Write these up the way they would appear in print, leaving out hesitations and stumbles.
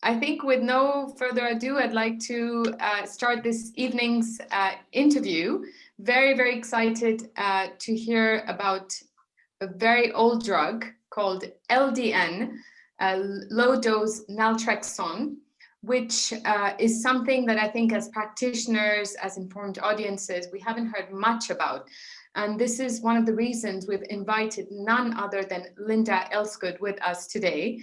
I think with no further ado, I'd like to start this evening's interview. Very, very excited to hear about a very old drug called LDN, Low Dose Naltrexone, which is something that I think as practitioners, as informed audiences, we haven't heard much about. And this is one of the reasons we've invited none other than Linda Elsegood with us today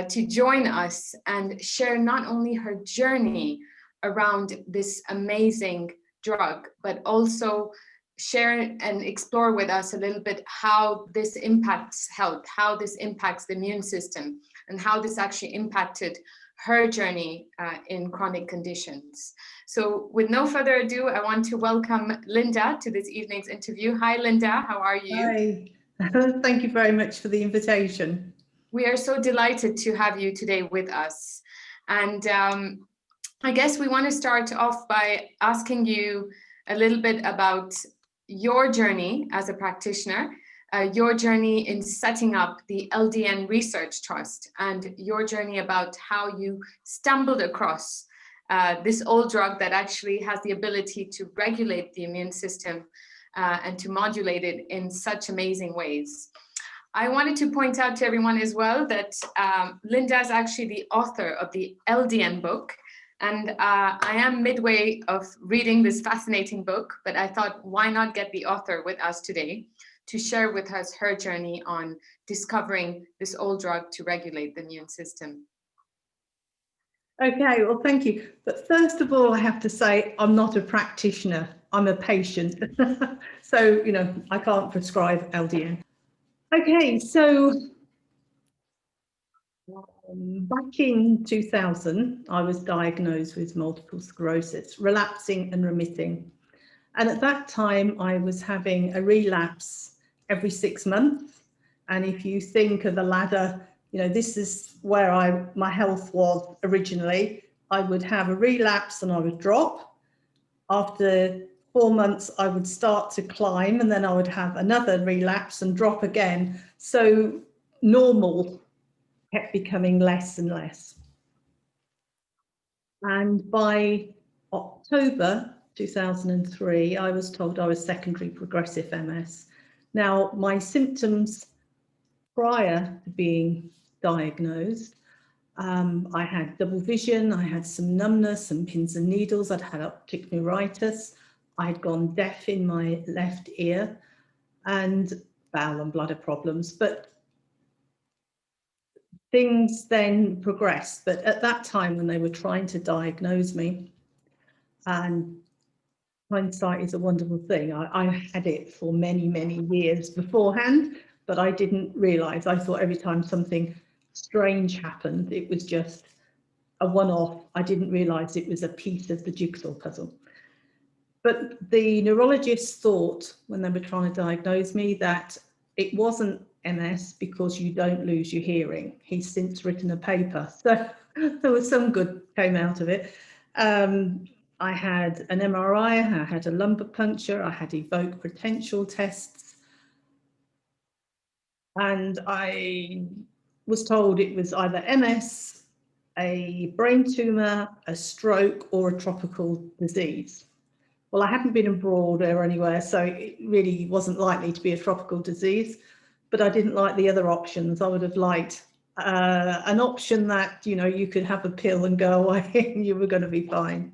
to join us and share not only her journey around this amazing drug, but also share and explore with us a little bit how this impacts health, how this impacts the immune system, and how this actually impacted her journey in chronic conditions. So with no further ado, I want to welcome Linda to this evening's interview. Hi, Linda, how are you? Hi, thank you very much for the invitation. We are so delighted to have you today with us. And I guess we want to start off by asking you a little bit about your journey as a practitioner, your journey in setting up the LDN Research Trust, and your journey about how you stumbled across this old drug that actually has the ability to regulate the immune system and to modulate it in such amazing ways. I wanted to point out to everyone as well that Linda is actually the author of the LDN Book. And I am midway of reading this fascinating book, but I thought, why not get the author with us today to share with us her journey on discovering this old drug to regulate the immune system. Okay, well, thank you. But first of all, I have to say, I'm not a practitioner, I'm a patient. So, you know, I can't prescribe LDN. Okay, so back in 2000, I was diagnosed with multiple sclerosis, relapsing and remitting. And at that time, I was having a relapse every 6 months. And if you think of a ladder, you know, this is where my health was originally. I would have a relapse and I would drop. After 4 months, I would start to climb, and then I would have another relapse and drop again. So normal kept becoming less and less. And by October 2003, I was told I was secondary progressive MS. Now, my symptoms prior to being diagnosed, I had double vision, I had some numbness, some pins and needles, I'd had optic neuritis, I'd gone deaf in my left ear, and bowel and bladder problems. But things then progressed. But at that time, when they were trying to diagnose me, and hindsight is a wonderful thing, I had it for many, many years beforehand, but I didn't realise. I thought every time something strange happened, it was just a one-off. I didn't realise it was a piece of the jigsaw puzzle. But the neurologists thought, when they were trying to diagnose me, that it wasn't MS because you don't lose your hearing. He's since written a paper, so there was some good came out of it. I had an MRI, I had a lumbar puncture, I had evoked potential tests, and I was told it was either MS, a brain tumour, a stroke, or a tropical disease. Well, I hadn't been abroad or anywhere, so it really wasn't likely to be a tropical disease, but I didn't like the other options. I would have liked an option that, you know, you could have a pill and go away and you were going to be fine.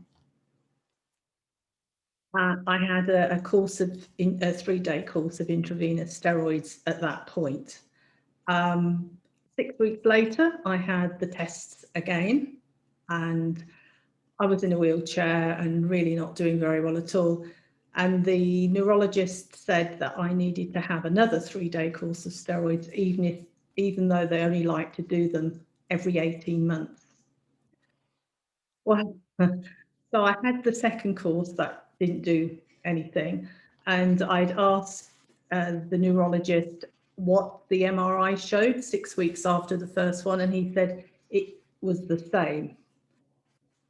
I had a 3-day course of intravenous steroids at that point. 6 weeks later, I had the tests again, and I was in a wheelchair and really not doing very well at all. And the neurologist said that I needed to have another 3-day course of steroids, even though they only like to do them every 18 months. Well, so I had the second course that didn't do anything, and I'd asked the neurologist what the MRI showed 6 weeks after the first one, and he said it was the same.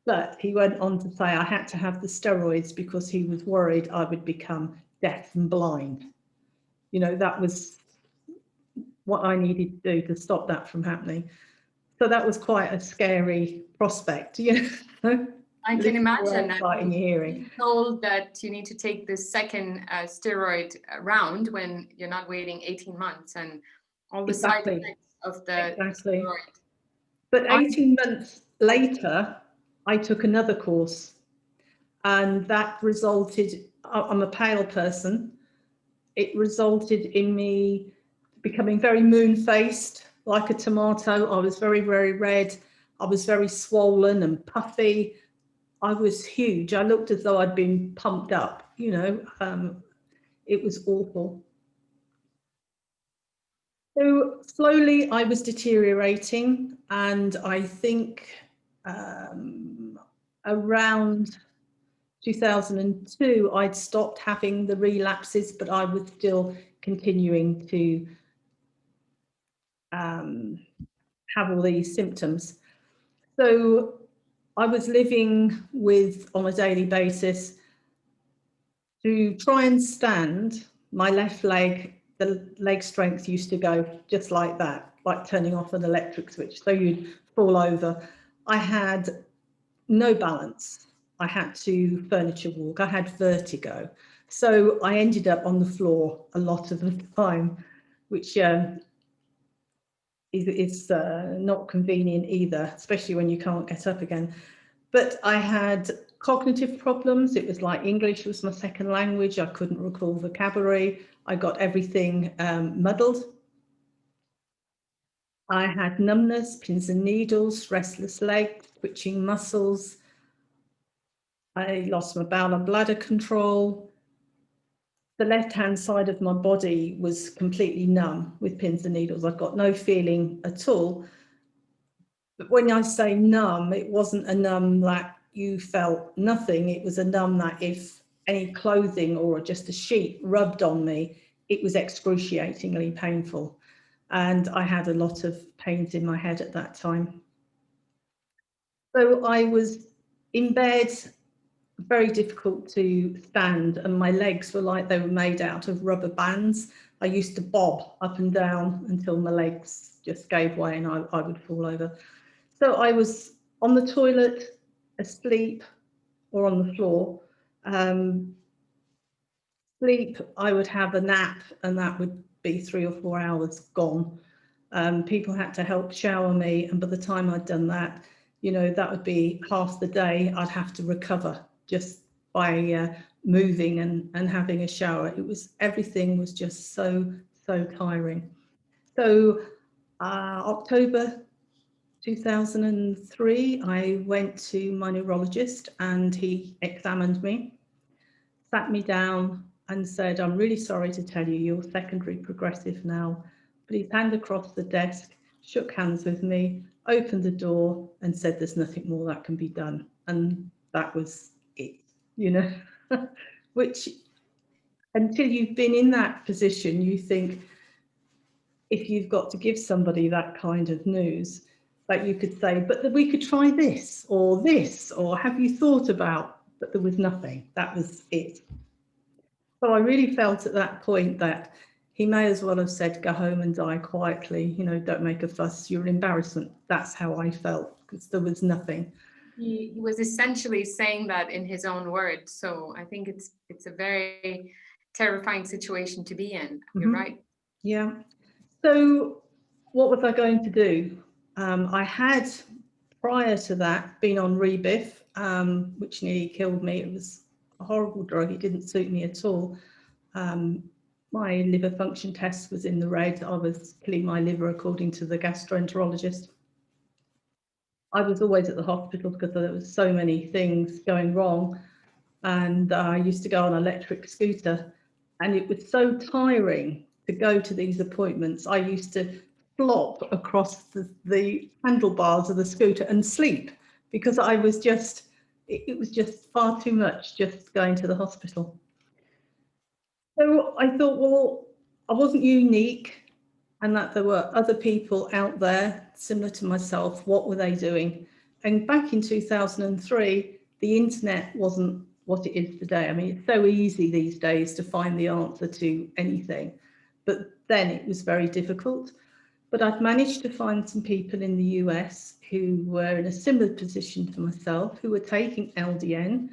But he went on to say I had to have the steroids because he was worried I would become deaf and blind. You know, that was what I needed to do to stop that from happening. So that was quite a scary prospect, you know. I can imagine that in your hearing. being told that you need to take the second steroid round when you're not waiting 18 months and all the side effects of the steroid. But 18 months later, I took another course, and that resulted, I'm a pale person, it resulted in me becoming very moon-faced, like a tomato. I was very, very red. I was very swollen and puffy. I was huge. I looked as though I'd been pumped up, you know. It was awful. So slowly I was deteriorating, and I think around 2002 I'd stopped having the relapses, but I was still continuing to have all these symptoms. So I was living with, on a daily basis, to try and stand. My left leg, the leg strength used to go just like that, like turning off an electric switch, so you'd fall over. I had no balance. I had to furniture walk. I had vertigo. So I ended up on the floor a lot of the time, which is not convenient either, especially when you can't get up again. But I had cognitive problems. It was like English was my second language. I couldn't recall vocabulary. I got everything muddled. I had numbness, pins and needles, restless legs, twitching muscles. I lost my bowel and bladder control. The left-hand side of my body was completely numb with pins and needles. I've got no feeling at all. But when I say numb, it wasn't a numb that you felt nothing. It was a numb that if any clothing or just a sheet rubbed on me, it was excruciatingly painful. And I had a lot of pains in my head at that time. So I was in bed, very difficult to stand, and my legs were like they were made out of rubber bands. I used to bob up and down until my legs just gave way and I would fall over. So I was on the toilet, asleep, or on the floor. Sleep, I would have a nap, and that would be 3 or 4 hours gone. People had to help shower me, and by the time I'd done that, you know, that would be half the day. I'd have to recover just by moving and having a shower. It was, everything was just so tiring. So October 2003, I went to my neurologist, and he examined me, sat me down and said, "I'm really sorry to tell you, you're secondary progressive now." Put his hand across the desk, shook hands with me, opened the door and said, "There's nothing more that can be done." And that was it, you know. Which, until you've been in that position, you think, if you've got to give somebody that kind of news, that you could say, "But we could try this, or have you thought about," but there was nothing. That was it. So I really felt at that point that he may as well have said, "Go home and die quietly, you know, don't make a fuss, you're an embarrassment." That's how I felt, because there was nothing. He was essentially saying that in his own words. So I think it's a very terrifying situation to be in. You're right. Yeah. So what was I going to do? I had, prior to that, been on Rebif, which nearly killed me. It was a horrible drug. It didn't suit me at all. My liver function test was in the red. I was killing my liver according to the gastroenterologist. I was always at the hospital because there was so many things going wrong. And I used to go on an electric scooter, and it was so tiring to go to these appointments. I used to flop across the handlebars of the scooter and sleep, because I was just, it was just far too much just going to the hospital. So I thought, well, I wasn't unique, and that there were other people out there similar to myself. What were they doing? And back in 2003, the internet wasn't what it is today. I mean, it's so easy these days to find the answer to anything, but then it was very difficult. But I've managed to find some people in the US who were in a similar position to myself, who were taking LDN,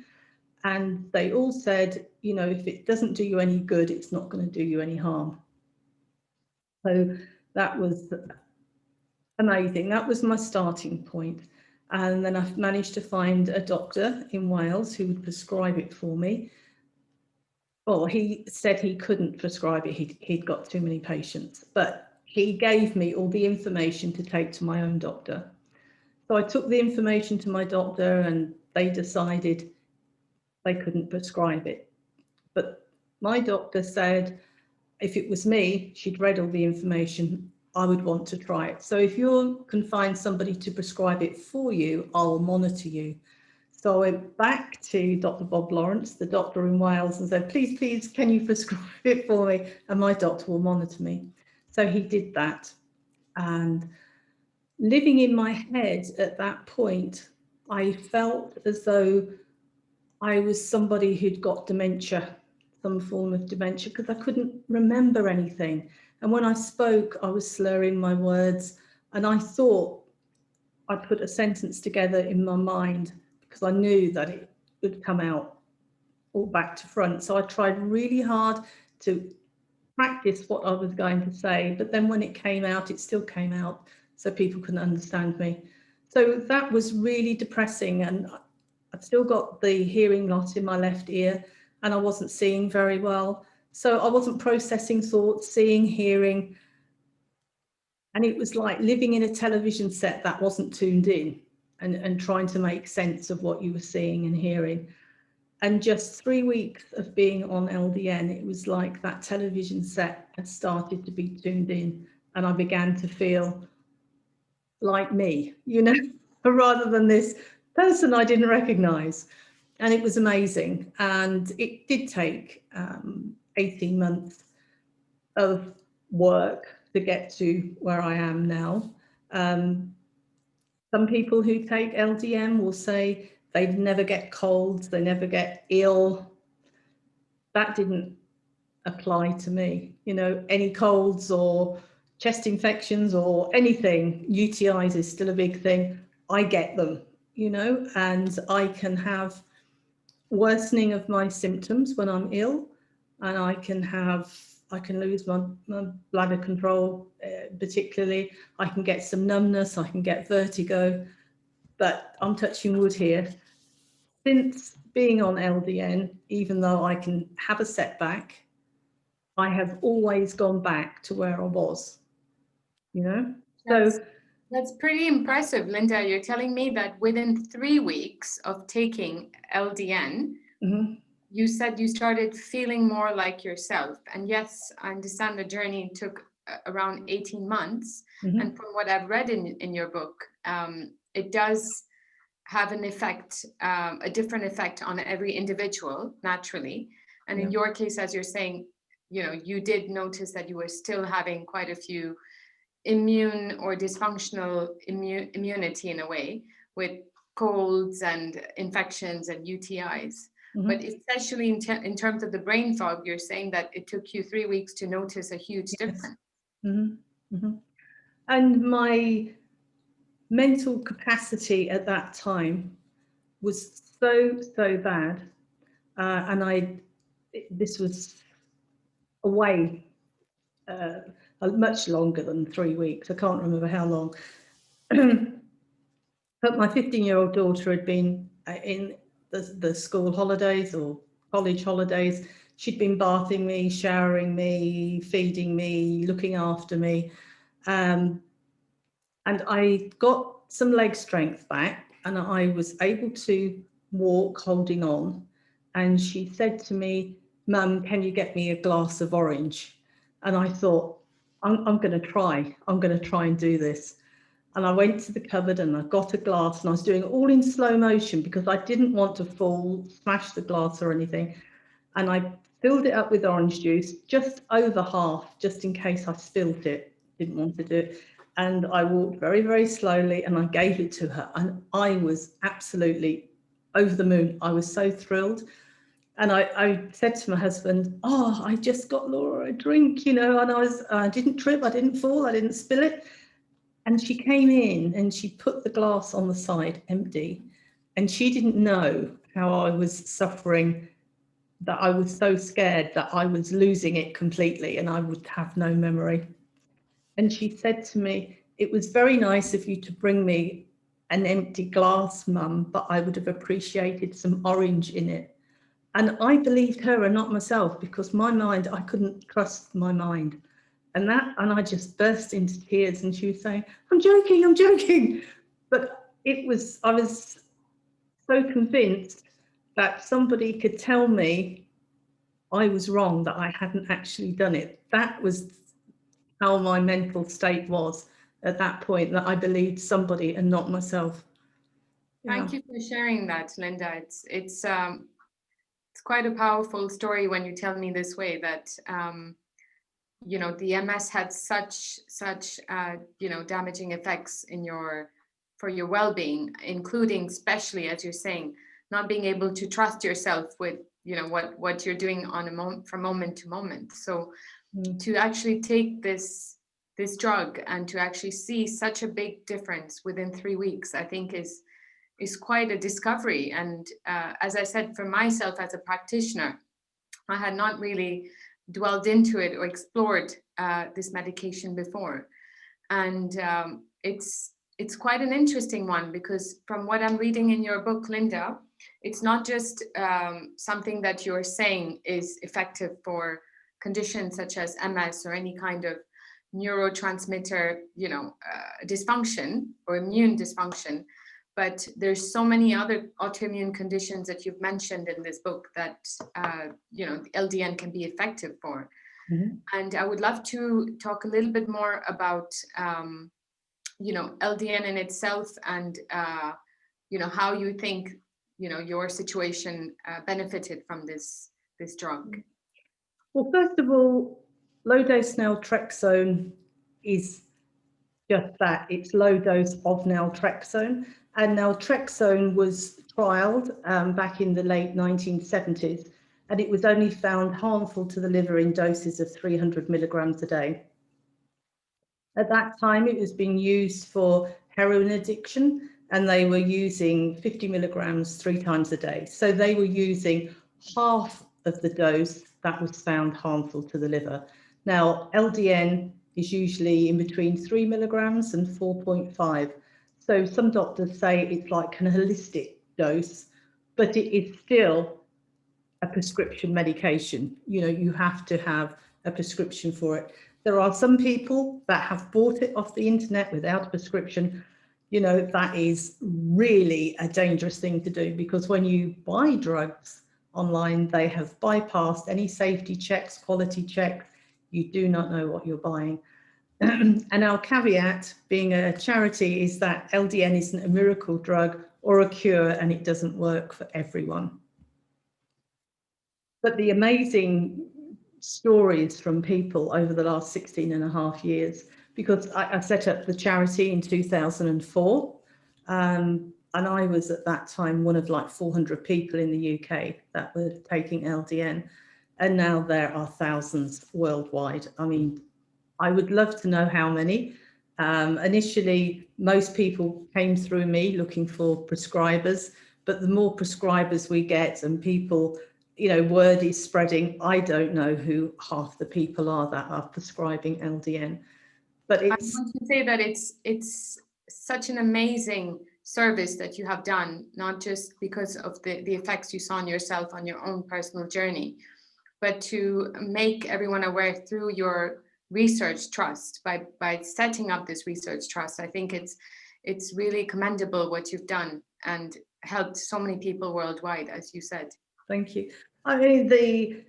and they all said, you know, if it doesn't do you any good, it's not going to do you any harm. So that was amazing. That was my starting point. And then I've managed to find a doctor in Wales who would prescribe it for me. Well, he said he couldn't prescribe it. He'd got too many patients, but he gave me all the information to take to my own doctor. So I took the information to my doctor and they decided they couldn't prescribe it. But my doctor said, if it was me, she'd read all the information, I would want to try it. So if you can find somebody to prescribe it for you, I'll monitor you. So I went back to Dr. Bob Lawrence, the doctor in Wales, and said, please, please, can you prescribe it for me? And my doctor will monitor me. So he did that. And living in my head at that point, I felt as though I was somebody who'd got dementia, some form of dementia, because I couldn't remember anything. And when I spoke, I was slurring my words, and I thought I put a sentence together in my mind because I knew that it would come out all back to front. So I tried really hard to practice what I was going to say, but then when it came out, it still came out so people couldn't understand me. So that was really depressing, and I've still got the hearing loss in my left ear, and I wasn't seeing very well. So I wasn't processing thoughts, seeing, hearing, and it was like living in a television set that wasn't tuned in, and trying to make sense of what you were seeing and hearing. And just 3 weeks of being on LDN, it was like that television set had started to be tuned in, and I began to feel like me, you know, rather than this person I didn't recognize. And it was amazing. And it did take 18 months of work to get to where I am now. Some people who take LDN will say they never get colds, they never get ill. That didn't apply to me. You know, any colds or chest infections or anything, UTIs is still a big thing. I get them, you know, and I can have worsening of my symptoms when I'm ill, and I can lose my bladder control, particularly. I can get some numbness, I can get vertigo, but I'm touching wood here. Since being on LDN, even though I can have a setback, I have always gone back to where I was, you know? That's pretty impressive, Linda. You're telling me that within 3 weeks of taking LDN, you said you started feeling more like yourself. And yes, I understand the journey took around 18 months. And from what I've read in your book, it does have an effect, a different effect on every individual, naturally. And in your case, as you're saying, you know, you did notice that you were still having quite a few immune or dysfunctional immunity in a way, with colds and infections and UTIs. But especially in terms of the brain fog, you're saying that it took you 3 weeks to notice a huge difference. And my mental capacity at that time was so bad, and this was away much longer than 3 weeks. I can't remember how long. But my 15-year-old daughter had been in the school holidays or college holidays. She'd been bathing me, showering me, feeding me, looking after me. And I got some leg strength back, and I was able to walk holding on. And she said to me, "Mum, can you get me a glass of orange?" And I thought, I'm going to try. I'm going to try and do this. And I went to the cupboard and I got a glass, and I was doing it all in slow motion because I didn't want to fall, smash the glass or anything. And I filled it up with orange juice, just over half, just in case I spilt it. Didn't want to do it. And I walked very, very slowly and I gave it to her. And I was absolutely over the moon. I was so thrilled. And I said to my husband, oh, I just got Laura a drink, you know, and I didn't trip, I didn't fall, I didn't spill it. And she came in and she put the glass on the side empty. And she didn't know how I was suffering, that I was so scared that I was losing it completely and I would have no memory. And she said to me, it was very nice of you to bring me an empty glass, Mum, but I would have appreciated some orange in it. And I believed her and not myself, because my mind, I couldn't trust my mind. And I just burst into tears, and she was saying, I'm joking, I'm joking. But I was so convinced that somebody could tell me I was wrong, that I hadn't actually done it. That was how my mental state was at that point, that I believed somebody and not myself. Thank you for sharing that, Linda. It's quite a powerful story when you tell me this way, that you know, the MS had such you know, damaging effects for your well-being, including, especially as you're saying, not being able to trust yourself with, you know, what you're doing on from moment to moment. So to actually take this drug and to actually see such a big difference within 3 weeks, I think is quite a discovery. And as I said, for myself as a practitioner, I had not really dwelled into it or explored this medication before. And it's quite an interesting one, because from what I'm reading in your book, Linda, it's not just something that you're saying is effective for conditions such as MS or any kind of neurotransmitter, you know, dysfunction or immune dysfunction, but there's so many other autoimmune conditions that you've mentioned in this book that you know, the LDN can be effective for. And I would love to talk a little bit more about you know, LDN in itself, and you know, how you think, you know, your situation benefited from this drug. Well, first of all, low dose naltrexone is just that. It's low dose of naltrexone, and naltrexone was trialed back in the late 1970s, and it was only found harmful to the liver in doses of 300 milligrams a day. At that time, it was being used for heroin addiction, and they were using 50 milligrams 3 times a day. So they were using half of the dose that was found harmful to the liver. Now, LDN is usually in between 3 milligrams and 4.5. So some doctors say it's like an holistic dose, but it is still a prescription medication. You know, you have to have a prescription for it. There are some people that have bought it off the internet without a prescription. You know, that is really a dangerous thing to do, because when you buy drugs online, they have bypassed any safety checks, quality checks. You do not know what you're buying. And our caveat, being a charity, is that LDN isn't a miracle drug or a cure, and it doesn't work for everyone. But the amazing stories from people over the last 16 and a half years, because I set up the charity in 2004, and I was at that time one of like 400 people in the UK that were taking LDN, and now there are thousands worldwide. I mean, I would love to know how many. Initially, most people came through me looking for prescribers, but the more prescribers we get and people, you know, word is spreading. I don't know who half the people are that are prescribing LDN, but it's. I want to say that it's such an amazing service that you have done, not just because of the effects you saw on yourself on your own personal journey, but to make everyone aware through your research trust, by setting up this research trust. I think it's really commendable what you've done, and helped so many people worldwide, as you said. Thank you. I mean, the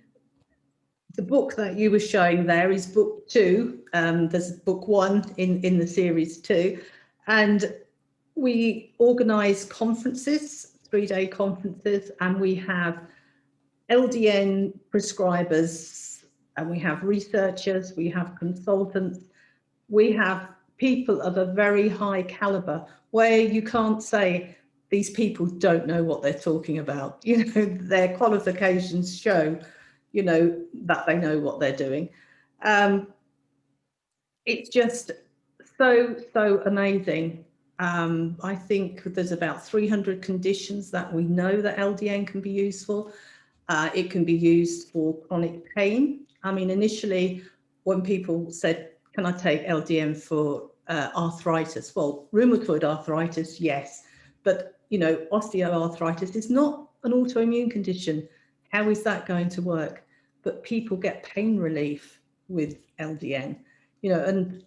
book that you were showing there is book 2. There's book 1 in the series 2, and we organise conferences, 3-day conferences, and we have LDN prescribers, and we have researchers, we have consultants, we have people of a very high caliber, where you can't say these people don't know what they're talking about. You know, their qualifications show, you know, that they know what they're doing. It's just so amazing. I think there's about 300 conditions that we know that LDN can be used for. It can be used for chronic pain. I mean, initially, when people said, can I take LDN for arthritis? Well, rheumatoid arthritis, yes. But, you know, osteoarthritis is not an autoimmune condition. How is that going to work? But people get pain relief with LDN, you know, and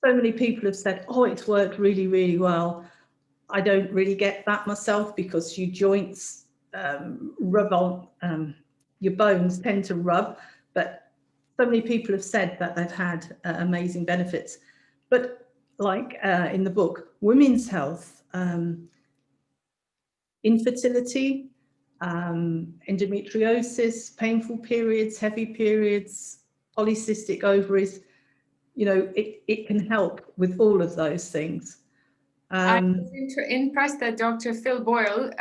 so many people have said, oh, it's worked really, really well. I don't really get that myself because your joints rub on, your bones tend to rub, but so many people have said that they've had amazing benefits. But like in the book, women's health, infertility, endometriosis, painful periods, heavy periods, polycystic ovaries, you know, it can help with all of those things. I was impressed that Dr. Phil Boyle,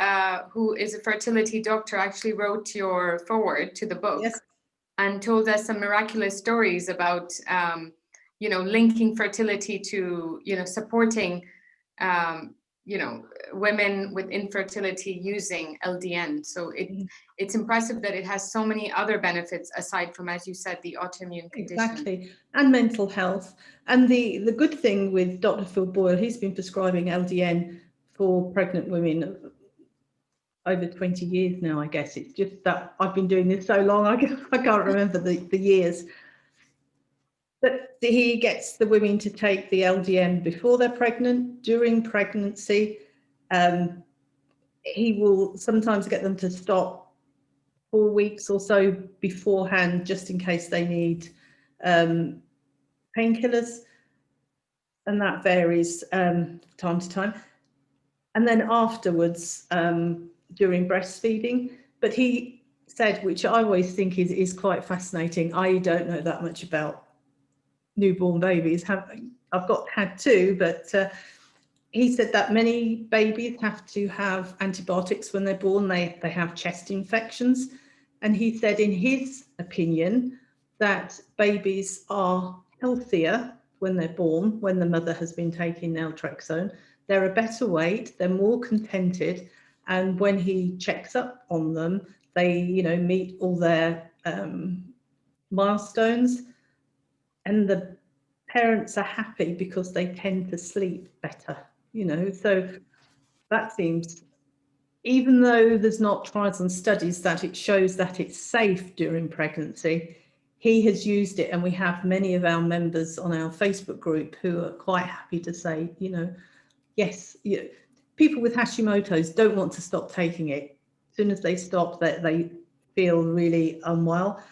who is a fertility doctor, actually wrote your foreword to the book. Yes. And told us some miraculous stories about, you know, linking fertility to, you know, supporting, you know, women with infertility using LDN. So it's impressive that it has so many other benefits aside from, as you said, the autoimmune condition. Exactly, and mental health. And the good thing with Dr. Phil Boyle, he's been prescribing LDN for pregnant women over 20 years now, I guess. It's just that I've been doing this so long, I can't remember the years. But he gets the women to take the LDN before they're pregnant, during pregnancy. He will sometimes get them to stop 4 weeks or so beforehand, just in case they need painkillers. And that varies time to time. And then afterwards, during breastfeeding. But he said, which I always think is quite fascinating, I don't know that much about newborn babies. I've had two, but he said that many babies have to have antibiotics when they're born. They have chest infections. And he said, in his opinion, that babies are healthier when they're born, when the mother has been taking naltrexone. They're a better weight, they're more contented. And when he checks up on them, they, you know, meet all their milestones. And the parents are happy because they tend to sleep better, you know. So that seems, even though there's not trials and studies that it shows that it's safe during pregnancy, he has used it, and we have many of our members on our Facebook group who are quite happy to say, you know, yes, people with Hashimoto's don't want to stop taking it. As soon as they stop, they feel really unwell.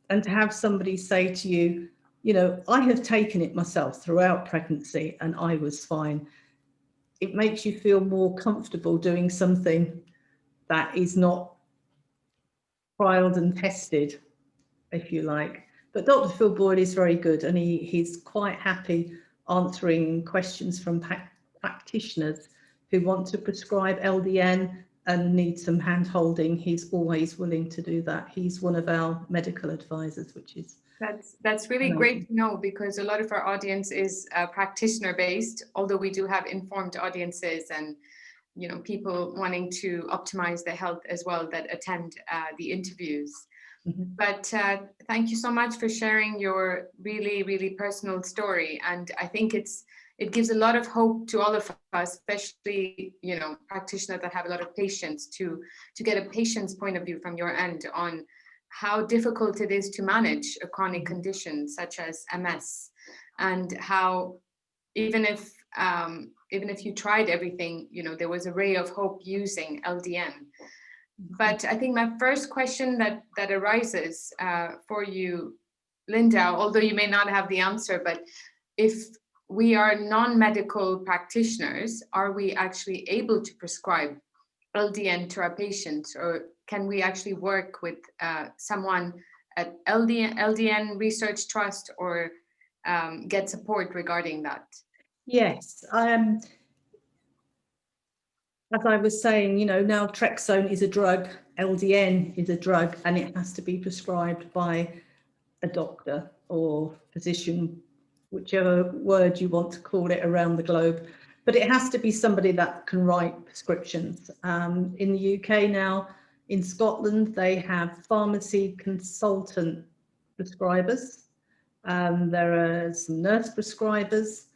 And to have somebody say to you, you know, I have taken it myself throughout pregnancy and I was fine. It makes you feel more comfortable doing something that is not trialed and tested, if you like. But Dr. Phil Boyle is very good, and he's quite happy answering questions from practitioners who want to prescribe LDN and need some hand holding. He's always willing to do that. He's one of our medical advisors, which is that's really great to know, because a lot of our audience is practitioner based, although we do have informed audiences and, you know, people wanting to optimize their health as well that attend the interviews. Mm-hmm. But thank you so much for sharing your really, really personal story. And I think it gives a lot of hope to all of us, especially, you know, practitioners that have a lot of patients, to get a patient's point of view from your end on how difficult it is to manage a chronic condition such as MS, and how even if you tried everything, you know, there was a ray of hope using LDN. But I think my first question that arises for you, Linda, although you may not have the answer, but if we are non-medical practitioners, are we actually able to prescribe LDN to our patients, or can we actually work with someone at LDN Research Trust or get support regarding that? Yes, as I was saying, naltrexone is a drug, LDN is a drug, and it has to be prescribed by a doctor or physician, whichever word you want to call it around the globe. But it has to be somebody that can write prescriptions. In the UK now, in Scotland, they have pharmacy consultant prescribers. There are some nurse prescribers,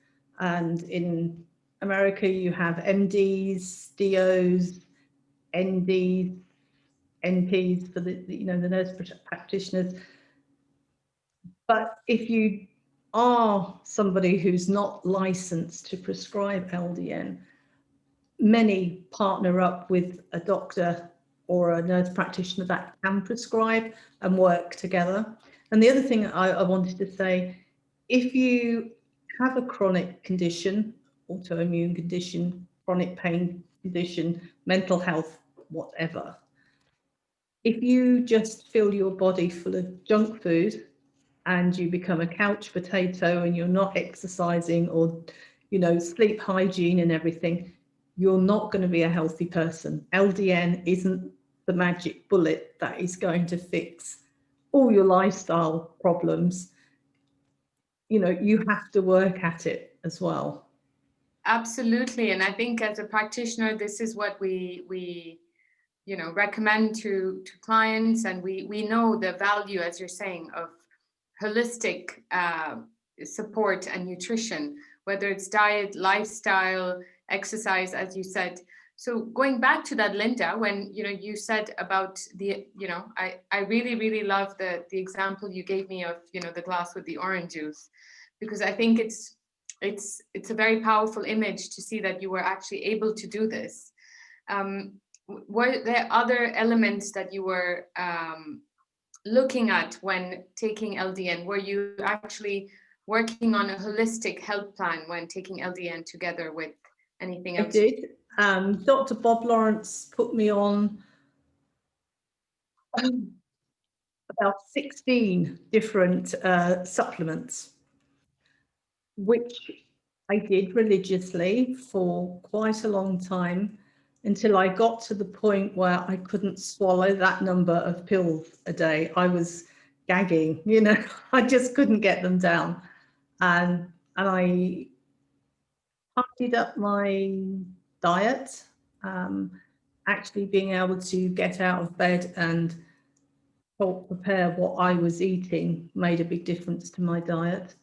and in America, you have MDs, DOs, NDs, NPs for the nurse practitioners. But if you are somebody who's not licensed to prescribe LDN, many partner up with a doctor or a nurse practitioner that can prescribe and work together. And the other thing I wanted to say, if you have a chronic condition, autoimmune condition, chronic pain condition, mental health, whatever, if you just fill your body full of junk food and you become a couch potato and you're not exercising or, sleep hygiene and everything, you're not going to be a healthy person. LDN isn't the magic bullet that is going to fix all your lifestyle problems. You have to work at it as well. Absolutely. And I think as a practitioner, this is what we recommend to clients. And we know the value, as you're saying, of holistic support and nutrition, whether it's diet, lifestyle, exercise, as you said. So going back to that, Linda, when you said about the, I really, really love the example you gave me of, the glass with the orange juice, because I think it's a very powerful image to see that you were actually able to do this. Were there other elements that you were looking at when taking LDN? Were you actually working on a holistic health plan when taking LDN together with anything else? I did. Dr. Bob Lawrence put me on about 16 different supplements, which I did religiously for quite a long time, until I got to the point where I couldn't swallow that number of pills a day. I was gagging, I just couldn't get them down. And I tidied up my diet, actually being able to get out of bed and help prepare what I was eating made a big difference to my diet.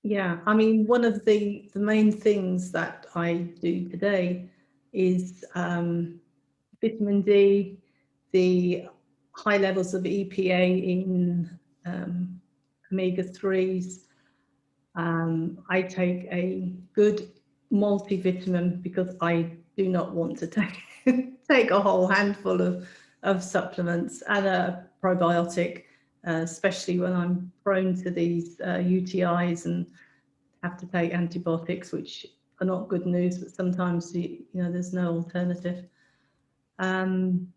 Yeah, I mean, one of the main things that I do today is vitamin D, the high levels of EPA in omega-3s. I take a good multivitamin because I do not want to take a whole handful of supplements, and a probiotic, especially when I'm prone to these UTIs and have to take antibiotics, which are not good news, but sometimes there's no alternative. And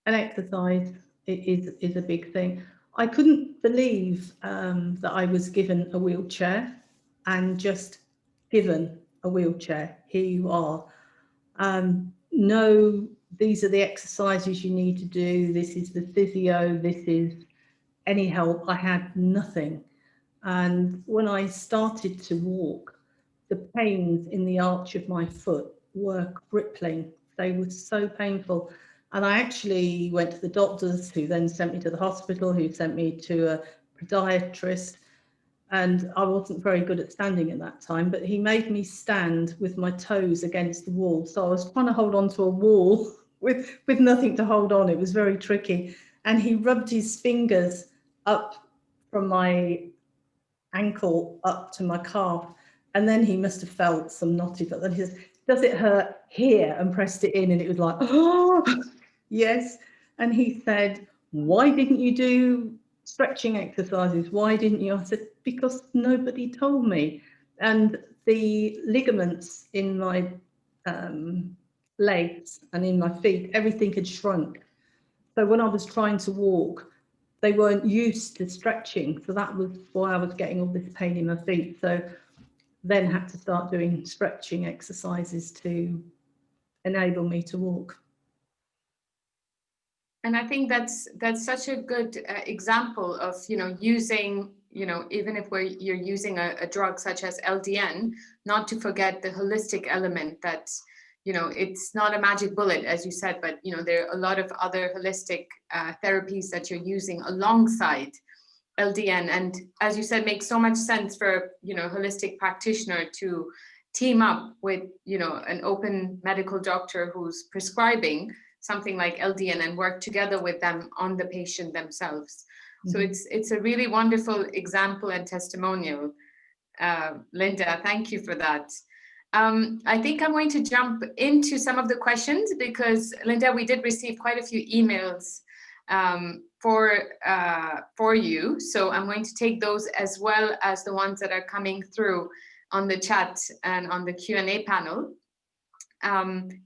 exercise is a big thing. I couldn't believe that I was given a wheelchair and just given a wheelchair. Here you are. No, these are the exercises you need to do. This is the physio. This is any help. I had nothing. And when I started to walk, the pains in the arch of my foot were crippling. They were so painful. And I actually went to the doctors, who then sent me to the hospital, who sent me to a podiatrist. And I wasn't very good at standing at that time, but he made me stand with my toes against the wall. So I was trying to hold on to a wall with nothing to hold on. It was very tricky. And he rubbed his fingers up from my ankle up to my calf, and then he must have felt some knotty, but then he says, does it hurt here? And pressed it in, and it was like, oh, yes. And he said, why didn't you do stretching exercises? Why didn't you? I said, because nobody told me. And the ligaments in my legs and in my feet, everything had shrunk. So when I was trying to walk, they weren't used to stretching. So that was why I was getting all this pain in my feet. So then had to start doing stretching exercises to enable me to walk. And I think that's such a good example of, using, even if you're using a drug such as LDN, not to forget the holistic element that, it's not a magic bullet, as you said, but, there are a lot of other holistic therapies that you're using alongside LDN. And as you said, makes so much sense for, a holistic practitioner to team up with, an open medical doctor who's prescribing something like LDN and work together with them on the patient themselves. So it's a really wonderful example and testimonial. Linda, thank you for that. I think I'm going to jump into some of the questions because, Linda, we did receive quite a few emails for you. So I'm going to take those as well as the ones that are coming through on the chat and on the Q&A panel,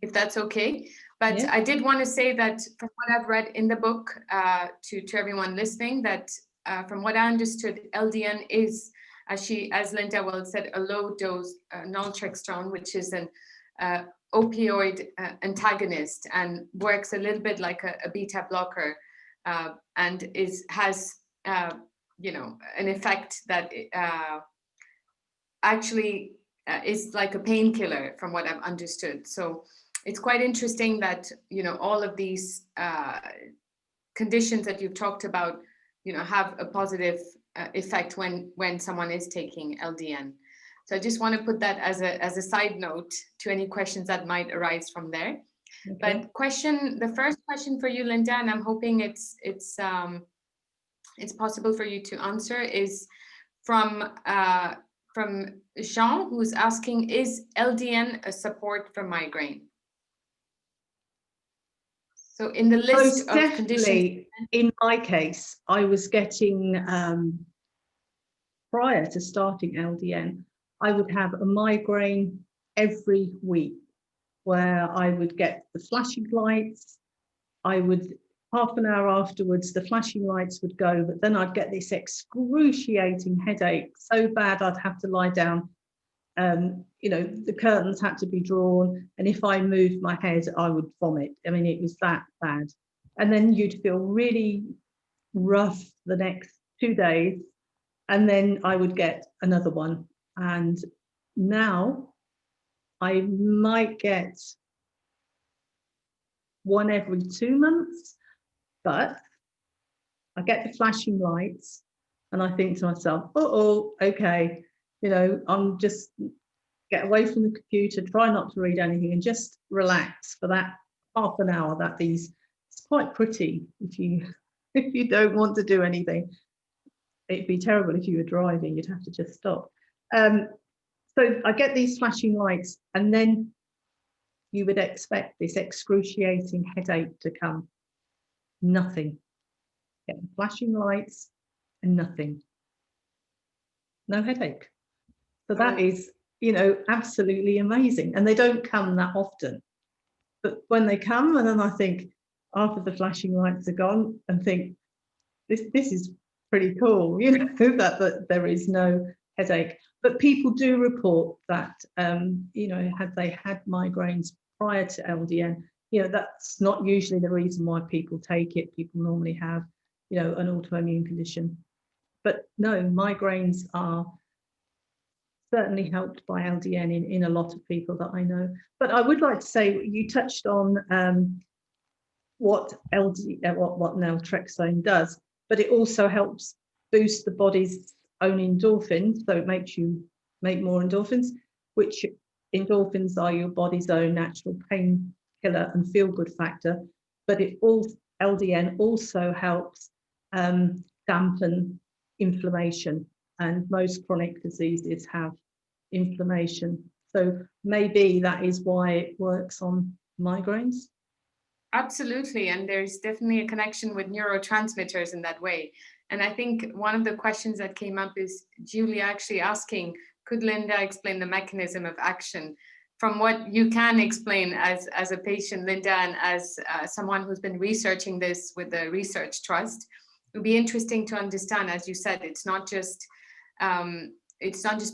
if that's okay. But yeah. I did want to say that from what I've read in the book, to everyone listening, that from what I understood, LDN is, as Linda well said, a low dose naltrexone, which is an opioid antagonist and works a little bit like a beta blocker, and has an effect that actually is like a painkiller, from what I've understood. So it's quite interesting that, all of these conditions that you've talked about, have a positive effect when someone is taking LDN. So I just want to put that as a side note to any questions that might arise from there. Okay. But the first question for you, Linda, and I'm hoping it's possible for you to answer, is from Jean, who's asking, is LDN a support for migraine? So in the list of conditions, in my case, I was getting, prior to starting LDN, I would have a migraine every week where I would get the flashing lights. Half an hour afterwards, the flashing lights would go, but then I'd get this excruciating headache so bad I'd have to lie down. The curtains had to be drawn, and if I moved my head, I would vomit. I mean, it was that bad. And then you'd feel really rough the next 2 days, and then I would get another one. And now I might get one every 2 months, but I get the flashing lights and I think to myself, okay, I'm just get away from the computer, try not to read anything and just relax for that half an hour. It's quite pretty if you don't want to do anything. It'd be terrible if you were driving, you'd have to just stop. So I get these flashing lights, and then you would expect this excruciating headache to come. Nothing. Get the flashing lights and nothing. No headache. So that is, absolutely amazing. And they don't come that often. But when they come, and then I think, after the flashing lights are gone, and think, this is pretty cool, that there is no headache. But people do report that, had they had migraines prior to LDN, that's not usually the reason why people take it. People normally have, an autoimmune condition. But no, migraines are certainly helped by LDN in a lot of people that I know. But I would like to say, you touched on what naltrexone does, but it also helps boost the body's own endorphins. So it makes you make more endorphins, which endorphins are your body's own natural painkiller and feel-good factor. But LDN also helps dampen inflammation, and most chronic diseases have inflammation. So maybe that is why it works on migraines. Absolutely, and there's definitely a connection with neurotransmitters in that way. And I think one of the questions that came up is Julia actually asking, could Linda explain the mechanism of action? From what you can explain as a patient, Linda, and as someone who's been researching this with the Research Trust, would be interesting to understand, as you said, it's not just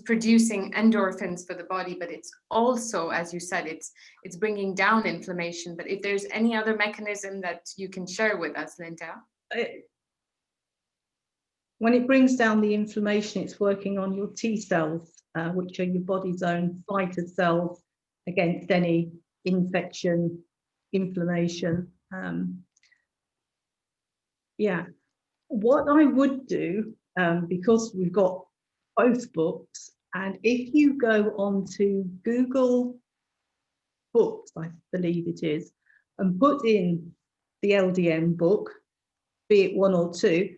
producing endorphins for the body, but it's also, as you said, it's bringing down inflammation. But if there's any other mechanism that you can share with us, Linda? When it brings down the inflammation, it's working on your T cells, which are your body's own fighter cells against any infection, inflammation. Yeah, what I would do, because we've got both books, and if you go onto Google Books, I believe it is, and put in the LDN book, be it 1 or 2,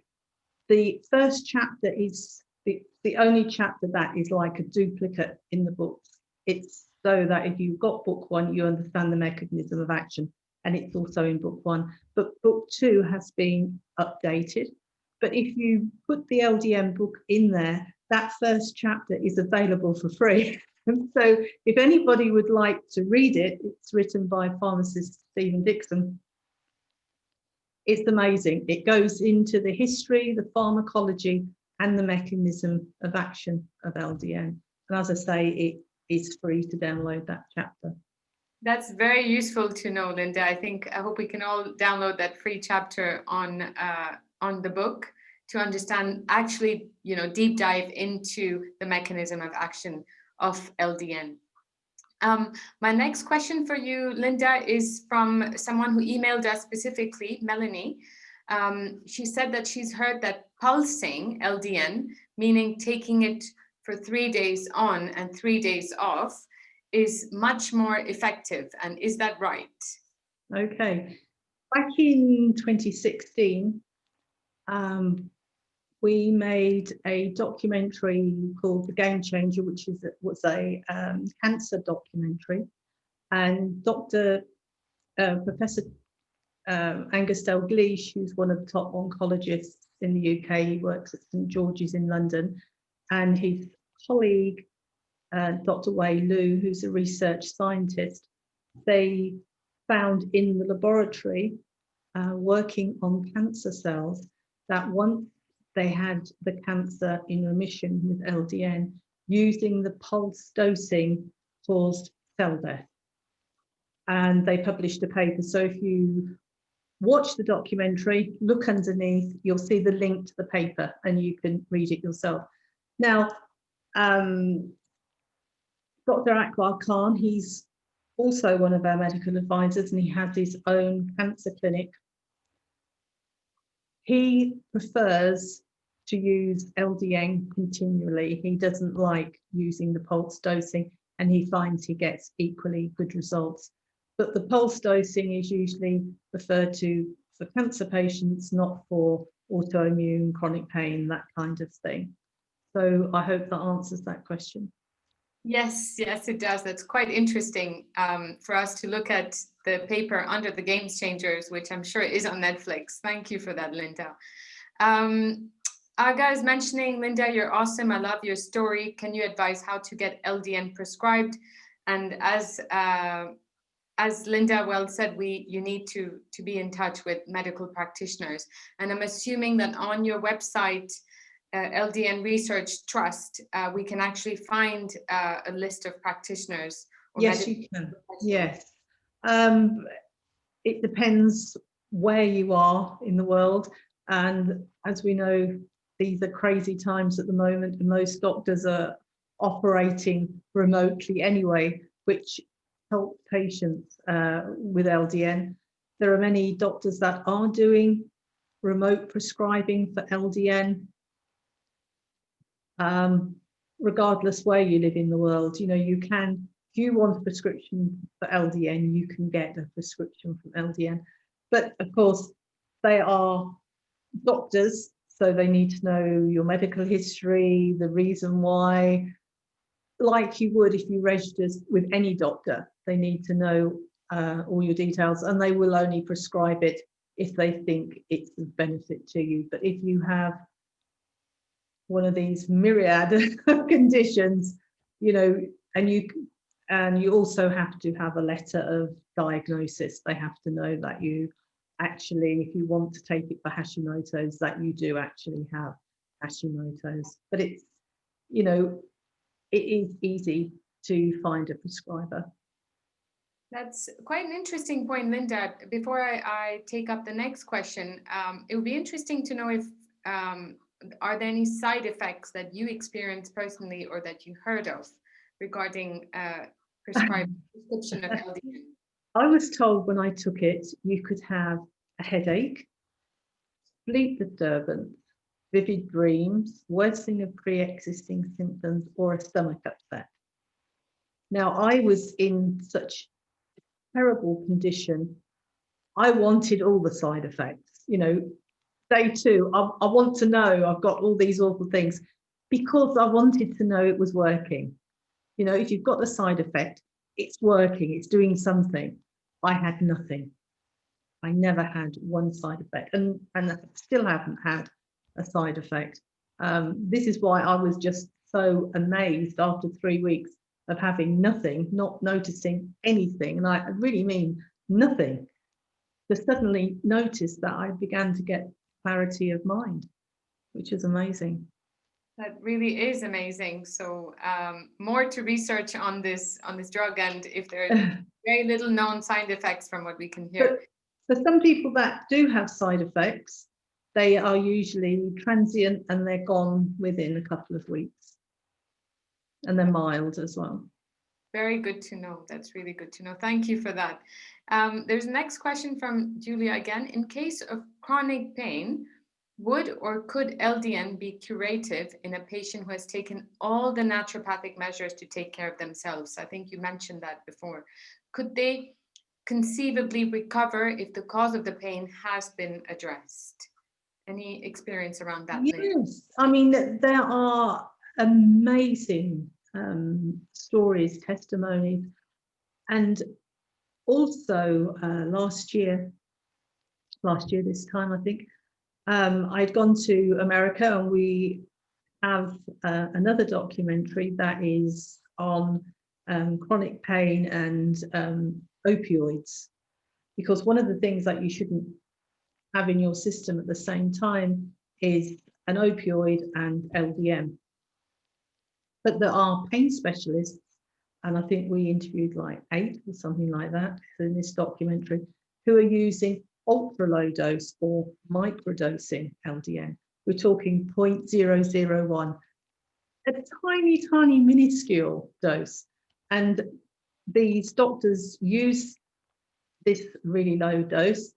the first chapter is the only chapter that is like a duplicate in the books. It's so that if you've got book 1, you understand the mechanism of action, and it's also in book 1. But book 2 has been updated. But if you put the LDN book in there, that first chapter is available for free. And so if anybody would like to read it, it's written by pharmacist Stephen Dixon. It's amazing. It goes into the history, the pharmacology, and the mechanism of action of LDN. And as I say, it is free to download that chapter. That's very useful to know, Linda. I hope we can all download that free chapter on the book to understand, actually, deep dive into the mechanism of action of LDN. My next question for you, Linda, is from someone who emailed us specifically, Melanie. She said that she's heard that pulsing LDN, meaning taking it for 3 days on and 3 days off, is much more effective. And is that right? Okay. Back in 2016, we made a documentary called The Game Changer, which was a cancer documentary. And Professor Angus Dalgleish, who's one of the top oncologists in the UK, he works at St George's in London, and his colleague, Dr. Wei Lu, who's a research scientist, they found in the laboratory, working on cancer cells, that once they had the cancer in remission with LDN, using the pulse dosing caused cell death. And they published a paper. So if you watch the documentary, look underneath, you'll see the link to the paper and you can read it yourself. Now, Dr. Akbar Khan, he's also one of our medical advisors, and he has his own cancer clinic. He prefers to use LDN continually. He doesn't like using the pulse dosing, and he finds he gets equally good results. But the pulse dosing is usually referred to for cancer patients, not for autoimmune, chronic pain, that kind of thing. So I hope that answers that question. Yes, it does. That's quite interesting for us to look at the paper under the Game Changers, which I'm sure is on Netflix. Thank you for that, Linda. Aga is mentioning, Linda, you're awesome. I love your story. Can you advise how to get LDN prescribed? And as Linda well said, you need to be in touch with medical practitioners. And I'm assuming that on your website, LDN Research Trust, we can actually find a list of practitioners. Yes, you can. Yes. It depends where you are in the world. And as we know, these are crazy times at the moment, and most doctors are operating remotely anyway, which helps patients with LDN. There are many doctors that are doing remote prescribing for LDN. Regardless where you live in the world, you can, if you want a prescription for LDN, you can get a prescription from LDN. But of course, they are doctors, so they need to know your medical history, the reason why, like you would if you registered with any doctor. They need to know all your details, and they will only prescribe it if they think it's of benefit to you. But if you have one of these myriad of conditions, and you also have to have a letter of diagnosis. They have to know that you actually, if you want to take it for Hashimoto's, that you do actually have Hashimoto's. But it's, you know, it is easy to find a prescriber. That's quite an interesting point, Linda. Before I take up the next question, it would be interesting to know if are there any side effects that you experienced personally or that you heard of regarding prescribed prescription of LDN? I was told when I took it, you could have a headache, sleep disturbance, vivid dreams, worsening of pre-existing symptoms, or a stomach upset. Now, I was in such terrible condition. I wanted all the side effects, you know, day two, I want to know I've got all these awful things because I wanted to know it was working. You know, if you've got the side effect, it's working, it's doing something. I had nothing. I never had one side effect, and I still haven't had a side effect. This is why I was just so amazed after 3 weeks of having nothing, not noticing anything, and I really mean nothing, to suddenly notice that I began to get clarity of mind, which is amazing. That really is amazing. So more to research on this drug, and if there are very little known side effects from what we can hear. But for some people that do have side effects, they are usually transient and they're gone within a couple of weeks. And they're mild as well. Very good to know. That's really good to know. Thank you for that. There's a next question from Julia again. In case of chronic pain, would or could LDN be curative in a patient who has taken all the naturopathic measures to take care of themselves? I think you mentioned that before. Could they conceivably recover if the cause of the pain has been addressed? Any experience around that? Yes, I mean, there are amazing stories, testimonies, and also last year this time, I think, I'd gone to America, and we have another documentary that is on chronic pain and opioids, because one of the things that you shouldn't have in your system at the same time is an opioid and LDN. But there are pain specialists, and I think we interviewed like 8 or something like that in this documentary, who are using ultra low dose or microdosing LDN. We're talking 0.001, a tiny, tiny, minuscule dose. And these doctors use this really low dose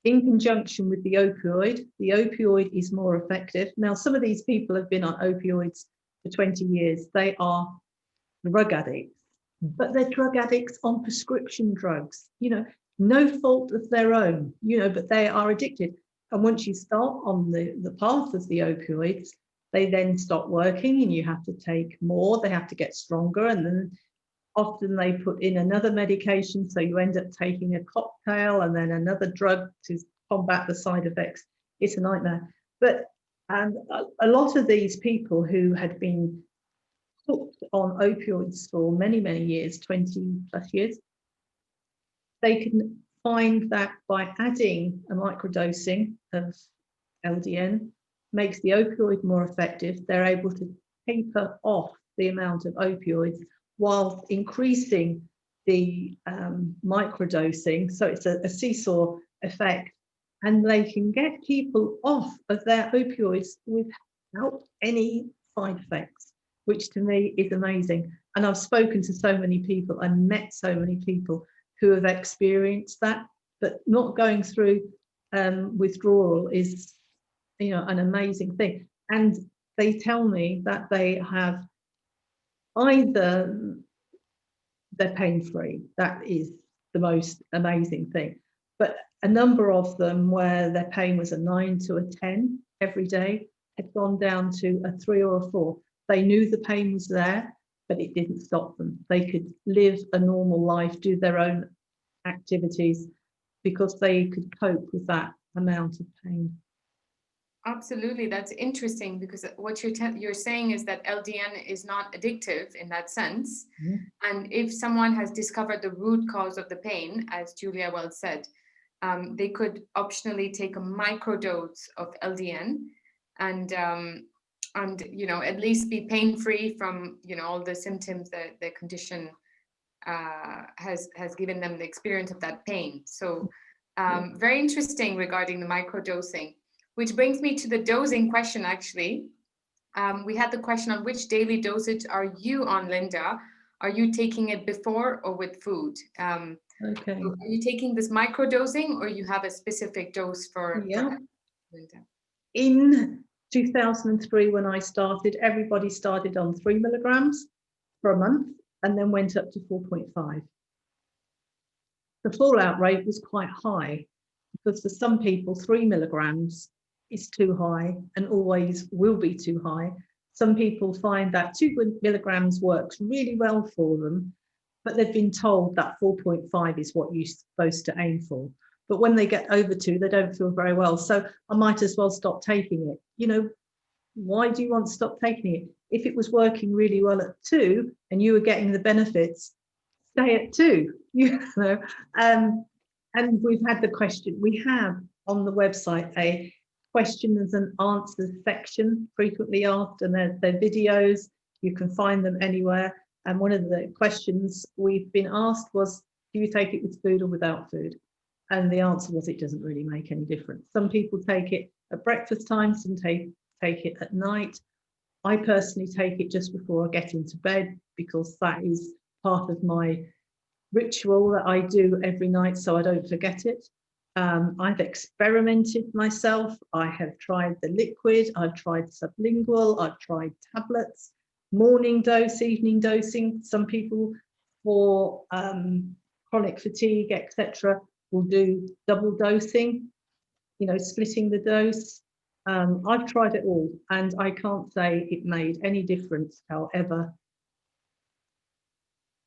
in conjunction with the opioid. The opioid is more effective. Now, some of these people have been on opioids for 20 years. They are drug addicts, but they're drug addicts on prescription drugs, you know, no fault of their own, you know, but they are addicted. And once you start on the path of the opioids, they then stop working and you have to take more, they have to get stronger, and then often they put in another medication, so you end up taking a cocktail and then another drug to combat the side effects. It's a nightmare. But a lot of these people who had been hooked on opioids for many, many years, 20 plus years, they can find that by adding a microdosing of LDN makes the opioid more effective. They're able to taper off the amount of opioids while increasing the microdosing. So it's a seesaw effect, and they can get people off of their opioids without any side effects, which to me is amazing. And I've spoken to so many people and met so many people who have experienced that, but not going through withdrawal is, you know, an amazing thing. And they tell me that they have either they're pain-free, that is the most amazing thing, but a number of them where their pain was a 9 to a 10 every day had gone down to a 3 or a 4. They knew the pain was there, but it didn't stop them. They could live a normal life, do their own activities, because they could cope with that amount of pain. Absolutely, that's interesting, because what you're saying is that LDN is not addictive in that sense. Mm-hmm. And if someone has discovered the root cause of the pain, as Julia well said, they could optionally take a microdose of LDN and at least be pain-free from all the symptoms that the condition has given them the experience of that pain. So very interesting regarding the microdosing, which brings me to the dosing question. Actually, we had the question on which daily dosage are you on, Linda? Are you taking it before or with food? Okay. So are you taking this microdosing, or you have a specific dose for Linda? In 2003, when I started, everybody started on 3 milligrams for a month and then went up to 4.5. The fallout rate was quite high because for some people, 3 milligrams is too high and always will be too high. Some people find that 2 milligrams works really well for them, but they've been told that 4.5 is what you're supposed to aim for. But when they get over 2, they don't feel very well. So I might as well stop taking it. Why do you want to stop taking it? If it was working really well at 2 and you were getting the benefits, stay at 2. And we've had the question. We have on the website a questions and answers section, frequently asked, and they're videos. You can find them anywhere. And one of the questions we've been asked was, do you take it with food or without food? And the answer was, it doesn't really make any difference. Some people take it at breakfast time, some take it at night. I personally take it just before I get into bed because that is part of my ritual that I do every night so I don't forget it. I've experimented myself. I have tried the liquid, I've tried sublingual, I've tried tablets, morning dose, evening dosing. Some people for chronic fatigue, etc., will do double dosing, splitting the dose. I've tried it all and I can't say it made any difference, however,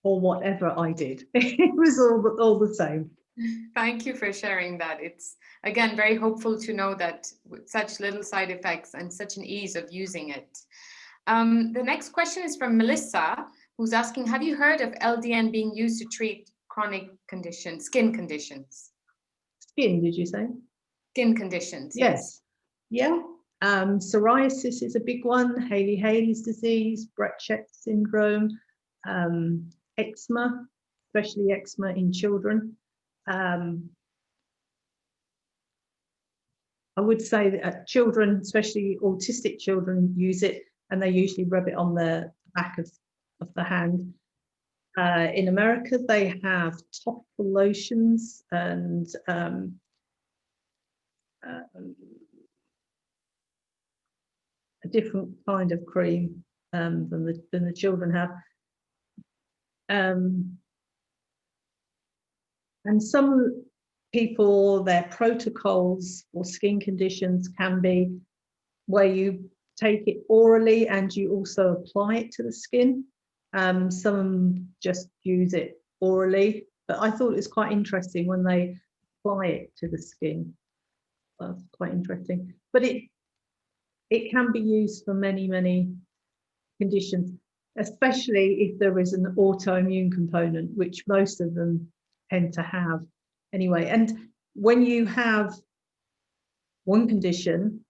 or whatever I did. It was all the same. Thank you for sharing that. It's, again, very hopeful to know that with such little side effects and such an ease of using it. The next question is from Melissa, who's asking, have you heard of LDN being used to treat chronic conditions, skin conditions? Skin, did you say? Skin conditions, yes. Yeah. Psoriasis is a big one, Hailey-Hailey's disease, Brecht syndrome, eczema, especially eczema in children. I would say that children, especially autistic children, use it and they usually rub it on the back of the hand. In America, they have topical lotions and a different kind of cream than the children have. And some people, their protocols for skin conditions can be where you take it orally and you also apply it to the skin. Some just use it orally, but I thought it was quite interesting when they apply it to the skin. That's quite interesting. But it can be used for many, many conditions, especially if there is an autoimmune component, which most of them tend to have anyway. And when you have one condition,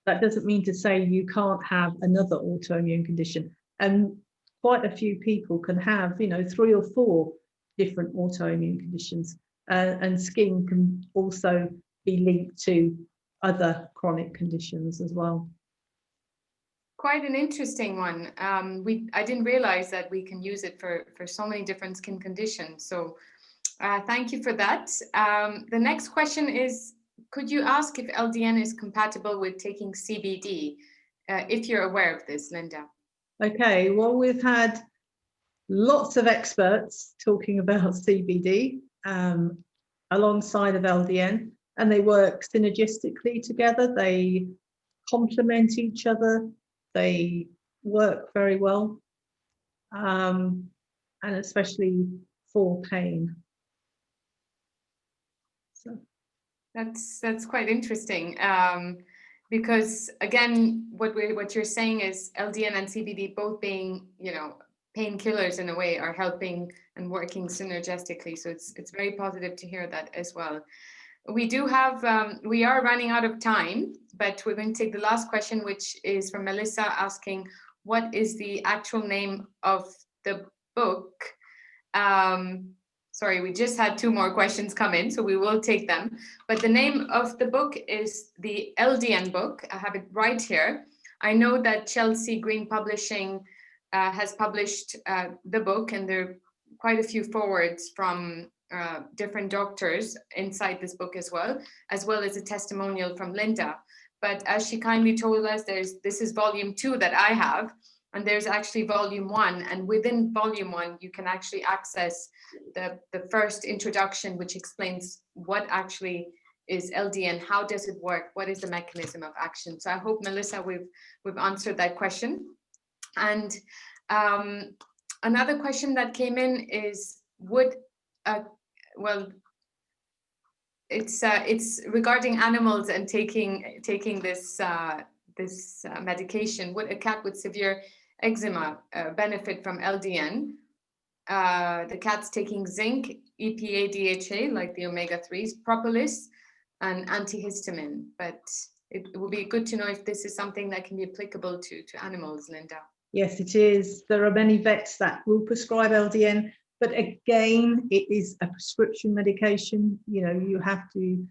that doesn't mean to say you can't have another autoimmune condition. And quite a few people can have, 3 or 4 different autoimmune conditions. And skin can also be linked to other chronic conditions as well. Quite an interesting one. I didn't realize that we can use it for so many different skin conditions. So thank you for that. The next question is, could you ask if LDN is compatible with taking CBD? If you're aware of this, Linda. Okay, well, we've had lots of experts talking about CBD alongside of LDN, and they work synergistically together. They complement each other. They work very well, and especially for pain. So that's quite interesting, because again, what you're saying is LDN and CBD both being, painkillers in a way, are helping and working synergistically. So it's very positive to hear that as well. we do have, we are running out of time, but we're going to take the last question, which is from Melissa asking, what is the actual name of the book? Sorry, we just had 2 more questions come in, so we will take them. But the name of the book is the LDN Book. I have it right here. I know that Chelsea Green Publishing has published the book, and there are quite a few forwards from different doctors inside this book as well as a testimonial from Linda. But as she kindly told us, this is volume 2 that I have, and there's actually volume 1. And within volume 1, you can actually access the first introduction, which explains what actually is LDN, how does it work, what is the mechanism of action. So I hope, Melissa, we've answered that question. And another question that came in is, it's regarding animals and taking this medication. Would a cat with severe eczema benefit from LDN? The cat's taking zinc, EPA, DHA, like the omega-3s, propolis, and antihistamine. But it would be good to know if this is something that can be applicable to animals, Linda. Yes, it is. There are many vets that will prescribe LDN, but again, it is a prescription medication. You know, you have to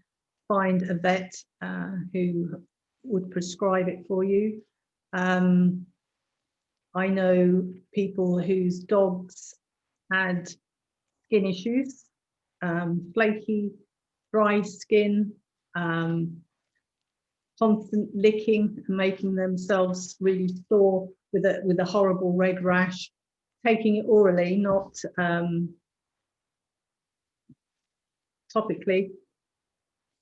find a vet who would prescribe it for you. I know people whose dogs had skin issues, flaky, dry skin, constant licking, making themselves really sore with a horrible red rash. Taking it orally, not topically,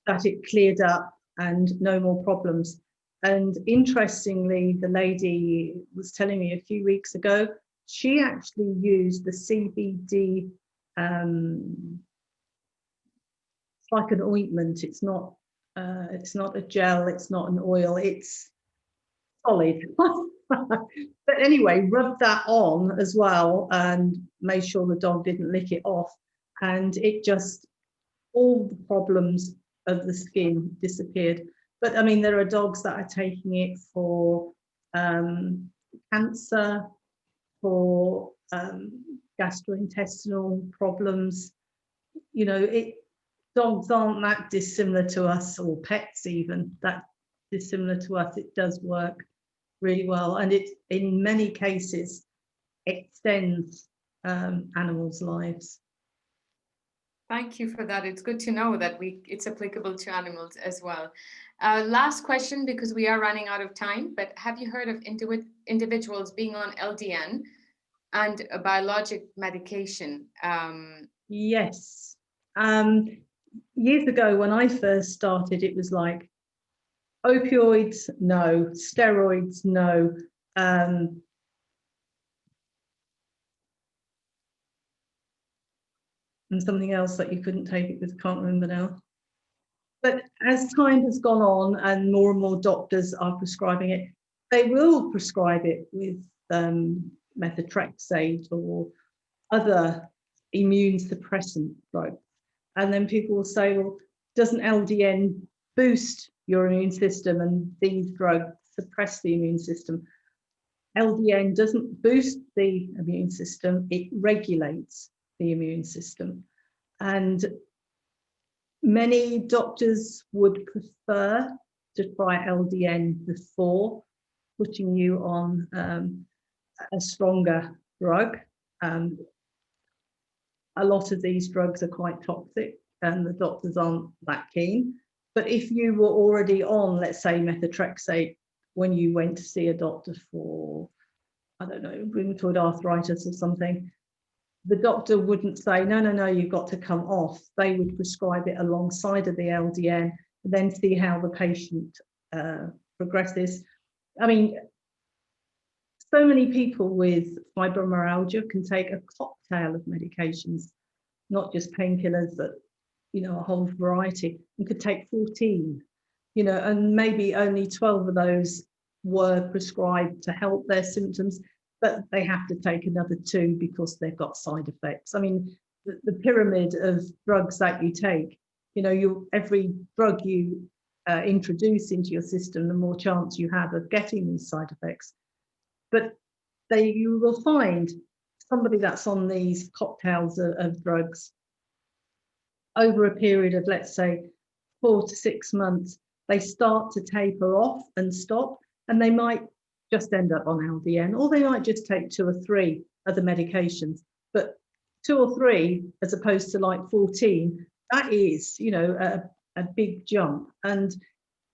that it cleared up and no more problems. And interestingly, the lady was telling me a few weeks ago, she actually used the CBD, it's like an ointment. It's not a gel, it's not an oil, it's solid. But anyway, rubbed that on as well and made sure the dog didn't lick it off. And it just, all the problems of the skin disappeared. But I mean, there are dogs that are taking it for cancer, for gastrointestinal problems. You know, dogs aren't that dissimilar to us, or pets even, that dissimilar to us. It does work really well, and it in many cases extends animals' lives. Thank you for that. It's good to know that it's applicable to animals as well. Last question, because we are running out of time, but have you heard of individuals being on LDN and a biologic medication? Yes. Years ago, when I first started, it was like, opioids, no. Steroids, no. And something else that you couldn't take it with, can't remember now. But as time has gone on and more doctors are prescribing it, they will prescribe it with methotrexate or other immune suppressant drugs. And then people will say, well, doesn't LDN boost your immune system and these drugs suppress the immune system? LDN doesn't boost the immune system, it regulates the immune system. And many doctors would prefer to try LDN before putting you on a stronger drug. A lot of these drugs are quite toxic and the doctors aren't that keen. But if you were already on, let's say, methotrexate when you went to see a doctor for, I don't know, rheumatoid arthritis or something, the doctor wouldn't say, no, you've got to come off. They would prescribe it alongside of the LDN and then see how the patient progresses. I mean, so many people with fibromyalgia can take a cocktail of medications, not just painkillers, but, you know, a whole variety, and could take 14, you know, and maybe only 12 of those were prescribed to help their symptoms, but they have to take another 2 because they've got side effects. I mean, the pyramid of drugs that you take every drug you introduce into your system, the more chance you have of getting these side effects. But you will find somebody that's on these cocktails of drugs over a period of, let's say, 4 to 6 months, they start to taper off and stop, and they might just end up on LDN, or they might just take 2 or 3 other medications. But 2 or 3 as opposed to like 14, that is, a big jump, and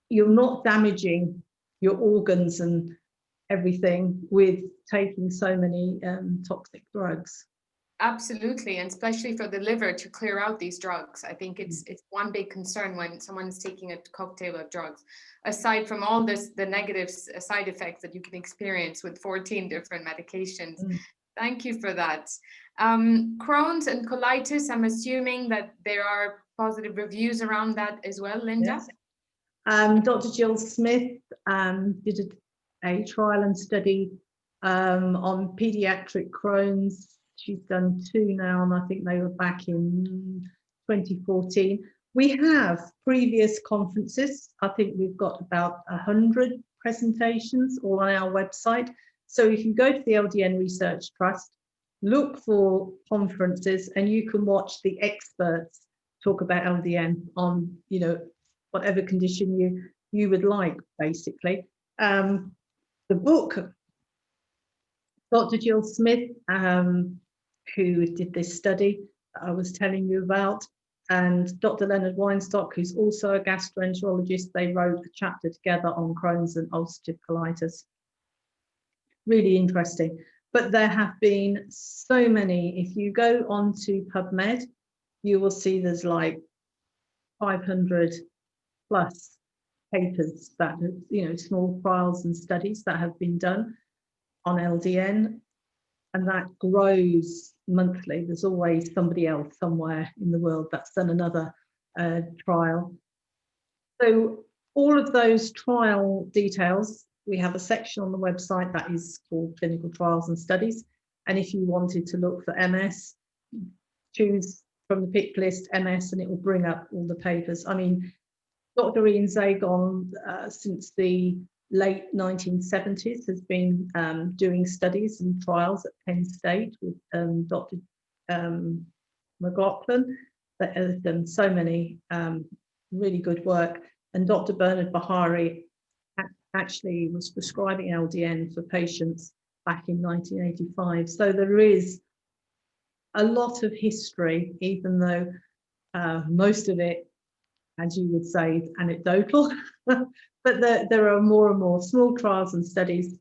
you're not damaging your organs and everything with taking so many toxic drugs. Absolutely, and especially for the liver to clear out these drugs. I think it's one big concern when someone is taking a cocktail of drugs, aside from all the negative side effects that you can experience with 14 different medications. Thank you for that. Crohn's and colitis, I'm assuming that there are positive reviews around that as well, Linda? Yes. Dr. Jill Smith did a trial and study on pediatric Crohn's. She's done 2 now, and I think they were back in 2014. We have previous conferences. I think we've got about 100 presentations all on our website. So you can go to the LDN Research Trust, look for conferences, and you can watch the experts talk about LDN on, whatever condition you would like, basically. The book, Dr. Jill Smith, who did this study that I was telling you about, and Dr. Leonard Weinstock, who's also a gastroenterologist, they wrote a chapter together on Crohn's and ulcerative colitis. Really interesting. But there have been so many. If you go onto PubMed, you will see there's like 500 plus papers that have, small trials and studies that have been done on LDN, and that grows monthly. There's always somebody else somewhere in the world that's done another trial. So all of those trial details, we have a section on the website that is called Clinical Trials and Studies. And if you wanted to look for MS, choose from the pick list MS, and it will bring up all the papers. I mean, Dr. Ian Zagon, since the late 1970s, has been doing studies and trials at Penn State with Dr. McLaughlin, that has done so many really good work. And Dr. Bernard Bahari actually was prescribing LDN for patients back in 1985. So there is a lot of history, even though most of it, as you would say, is anecdotal. But there are more and more small trials and studies,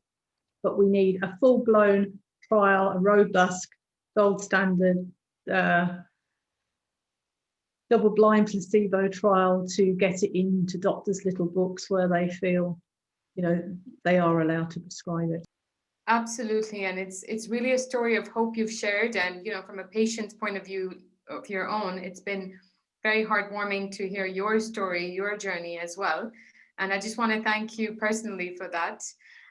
but we need a full-blown trial, a robust, gold standard, double-blind placebo trial to get it into doctors' little books where they feel, they are allowed to prescribe it. Absolutely, and it's really a story of hope you've shared, and from a patient's point of view of your own, it's been very heartwarming to hear your story, your journey as well. And I just want to thank you personally for that,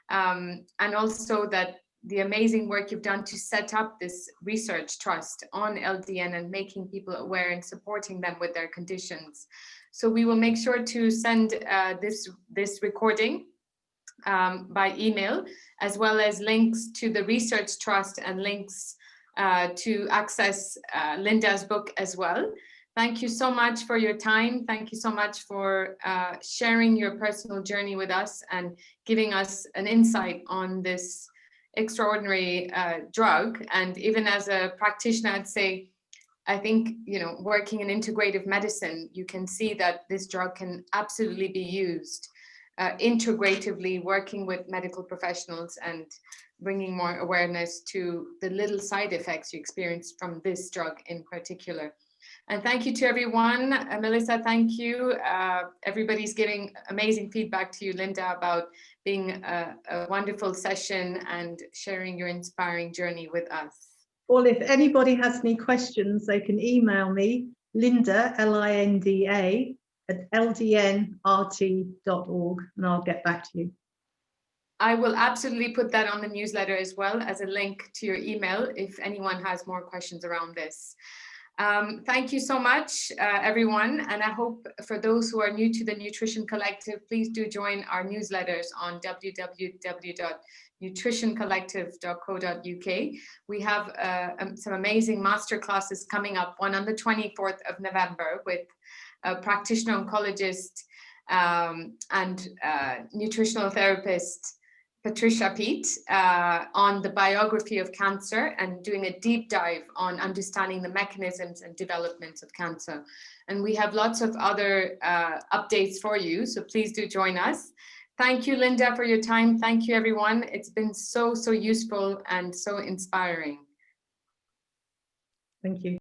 and also that the amazing work you've done to set up this research trust on LDN and making people aware and supporting them with their conditions. So we will make sure to send this recording by email, as well as links to the research trust and links to access Linda's book as well. Thank you so much for your time. Thank you so much for sharing your personal journey with us and giving us an insight on this extraordinary drug. And even as a practitioner, I'd say, I think, working in integrative medicine, you can see that this drug can absolutely be used integratively, working with medical professionals and bringing more awareness to the little side effects you experience from this drug in particular. And thank you to everyone. Melissa, thank you. Everybody's giving amazing feedback to you, Linda, about being a wonderful session and sharing your inspiring journey with us. Well, if anybody has any questions, they can email me, Linda, Linda, at ldnrt.org, and I'll get back to you. I will absolutely put that on the newsletter as well as a link to your email if anyone has more questions around this. Thank you so much, everyone. And I hope for those who are new to the Nutrition Collective, please do join our newsletters on www.nutritioncollective.co.uk. We have some amazing masterclasses coming up, one on the 24th of November with a practitioner oncologist and nutritional therapist, Patricia Peet, on the biography of cancer and doing a deep dive on understanding the mechanisms and developments of cancer. And we have lots of other updates for you, so please do join us. Thank you, Linda, for your time. Thank you, everyone. It's been so useful and so inspiring. Thank you.